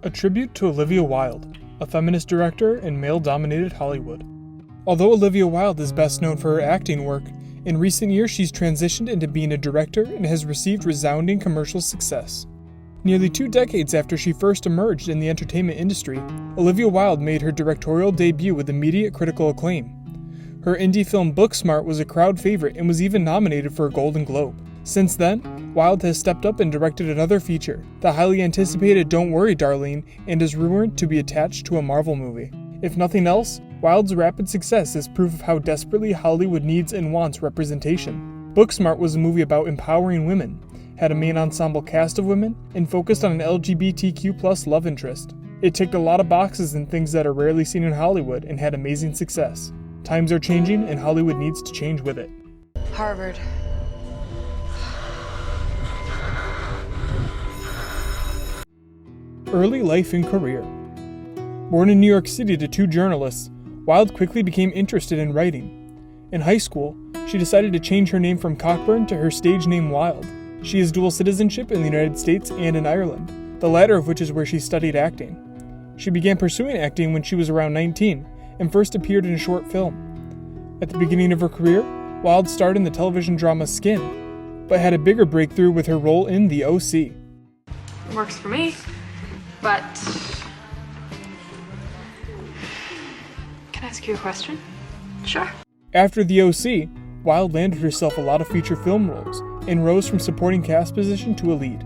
A tribute to Olivia Wilde, a feminist director in male-dominated Hollywood. Although Olivia Wilde is best known for her acting work, in recent years she's transitioned into being a director and has received resounding commercial success. Nearly 2 decades after she first emerged in the entertainment industry, Olivia Wilde made her directorial debut with immediate critical acclaim. Her indie film Booksmart was a crowd favorite and was even nominated for a Golden Globe. Since then, Wilde has stepped up and directed another feature, the highly anticipated Don't Worry Darling, and is rumored to be attached to a Marvel movie. If nothing else, Wilde's rapid success is proof of how desperately Hollywood needs and wants representation. Booksmart was a movie about empowering women, had a main ensemble cast of women, and focused on an LGBTQ+ love interest. It ticked a lot of boxes and things that are rarely seen in Hollywood and had amazing success. Times are changing and Hollywood needs to change with it. Harvard. Early life and career. Born in New York City to 2 journalists, Wilde quickly became interested in writing. In high school, she decided to change her name from Cockburn to her stage name Wilde. She has dual citizenship in the United States and in Ireland, the latter of which is where she studied acting. She began pursuing acting when she was around 19 and first appeared in a short film. At the beginning of her career, Wilde starred in the television drama Skin, but had a bigger breakthrough with her role in The O.C. Works for me, but... Can I ask you a question? Sure. After The O.C., Wilde landed herself a lot of feature film roles and rose from supporting cast position to a lead.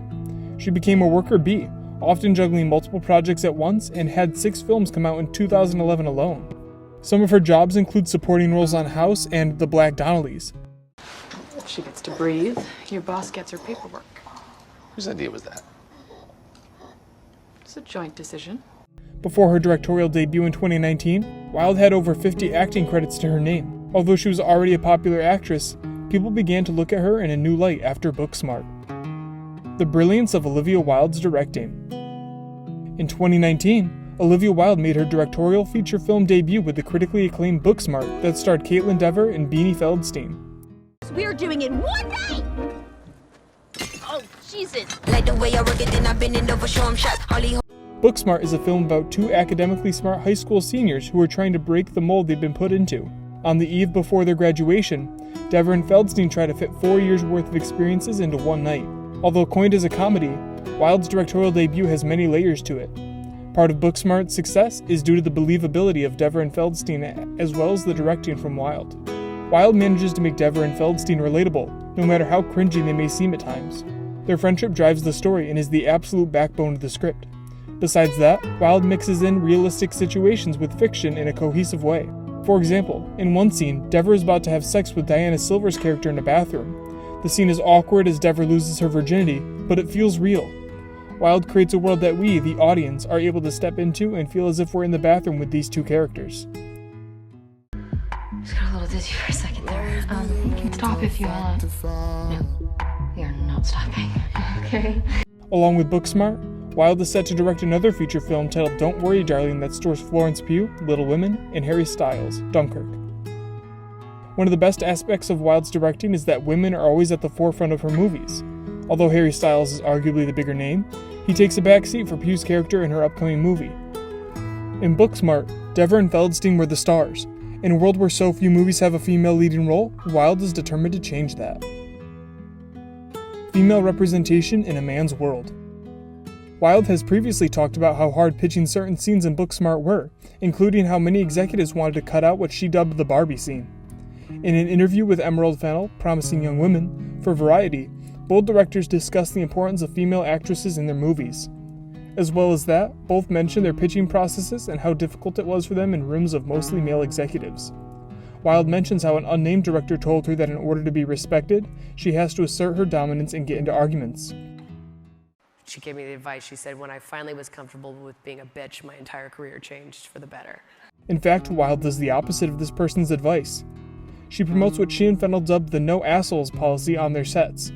She became a worker bee, often juggling multiple projects at once, and had 6 films come out in 2011 alone. Some of her jobs include supporting roles on House and The Black Donnellys. She gets to breathe. Your boss gets her paperwork. Whose idea was that? It's a joint decision. Before her directorial debut in 2019, Wilde had over 50 acting credits to her name. Although she was already a popular actress, people began to look at her in a new light after Booksmart. The brilliance of Olivia Wilde's directing. In 2019, Olivia Wilde made her directorial feature film debut with the critically acclaimed Booksmart that starred Caitlin Dever and Beanie Feldstein. We're doing it one night! Oh, Jesus. Like the way I work it, then I've been in over show 'em shots. Booksmart is a film about 2 academically smart high school seniors who are trying to break the mold they've been put into. On the eve before their graduation, Dever and Feldstein try to fit 4 years' worth of experiences into one night. Although coined as a comedy, Wilde's directorial debut has many layers to it. Part of Booksmart's success is due to the believability of Dever and Feldstein as well as the directing from Wilde. Wilde manages to make Dever and Feldstein relatable, no matter how cringy they may seem at times. Their friendship drives the story and is the absolute backbone of the script. Besides that, Wilde mixes in realistic situations with fiction in a cohesive way. For example, in one scene, Dever is about to have sex with Diana Silver's character in a bathroom. The scene is awkward as Dever loses her virginity, but it feels real. Wilde creates a world that we, the audience, are able to step into and feel as if we're in the bathroom with these 2 characters. Just got a little dizzy for a second there. You can stop if you want. No, you're not stopping. Okay. Along with Booksmart, Wilde is set to direct another feature film titled Don't Worry Darling that stars Florence Pugh, Little Women, and Harry Styles, Dunkirk. One of the best aspects of Wilde's directing is that women are always at the forefront of her movies. Although Harry Styles is arguably the bigger name, he takes a back seat for Pugh's character in her upcoming movie. In Booksmart, Dever and Feldstein were the stars. In a world where so few movies have a female leading role, Wilde is determined to change that. Female representation in a man's world. Wilde has previously talked about how hard pitching certain scenes in Booksmart were, including how many executives wanted to cut out what she dubbed the Barbie scene. In an interview with Emerald Fennell, Promising Young Women, for Variety, both directors discussed the importance of female actresses in their movies. As well as that, both mentioned their pitching processes and how difficult it was for them in rooms of mostly male executives. Wilde mentions how an unnamed director told her that in order to be respected, she has to assert her dominance and get into arguments. She gave me the advice. She said, when I finally was comfortable with being a bitch, my entire career changed for the better. In fact, Wilde does the opposite of this person's advice. She promotes what she and Fennell dubbed the no assholes policy on their sets.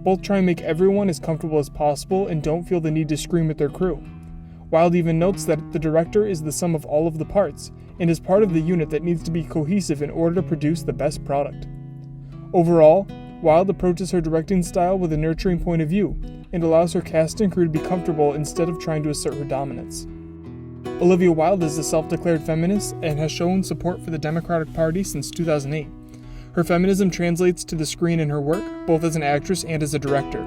Both try and make everyone as comfortable as possible and don't feel the need to scream at their crew. Wilde even notes that the director is the sum of all of the parts and is part of the unit that needs to be cohesive in order to produce the best product. Overall, Wilde approaches her directing style with a nurturing point of view and allows her cast and crew to be comfortable instead of trying to assert her dominance. Olivia Wilde is a self-declared feminist and has shown support for the Democratic Party since 2008. Her feminism translates to the screen in her work, both as an actress and as a director.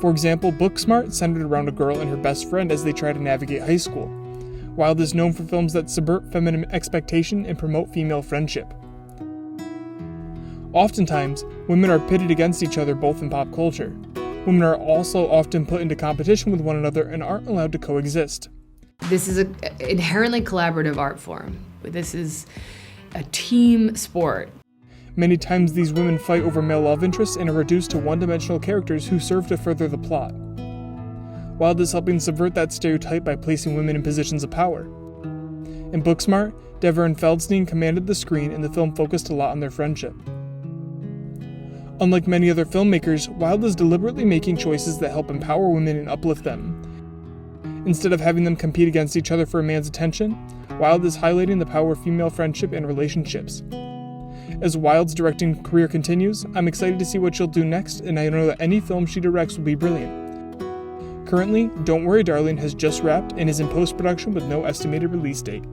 For example, Booksmart centered around a girl and her best friend as they try to navigate high school. Wilde is known for films that subvert feminine expectation and promote female friendship. Oftentimes, women are pitted against each other both in pop culture. Women are also often put into competition with one another and aren't allowed to coexist. This is an inherently collaborative art form. This is a team sport. Many times these women fight over male love interests and are reduced to one-dimensional characters who serve to further the plot. Wilde is helping subvert that stereotype by placing women in positions of power. In Booksmart, Dever and Feldstein commanded the screen and the film focused a lot on their friendship. Unlike many other filmmakers, Wilde is deliberately making choices that help empower women and uplift them. Instead of having them compete against each other for a man's attention, Wilde is highlighting the power of female friendship and relationships. As Wilde's directing career continues, I'm excited to see what she'll do next, and I know that any film she directs will be brilliant. Currently, Don't Worry Darling has just wrapped and is in post-production with no estimated release date.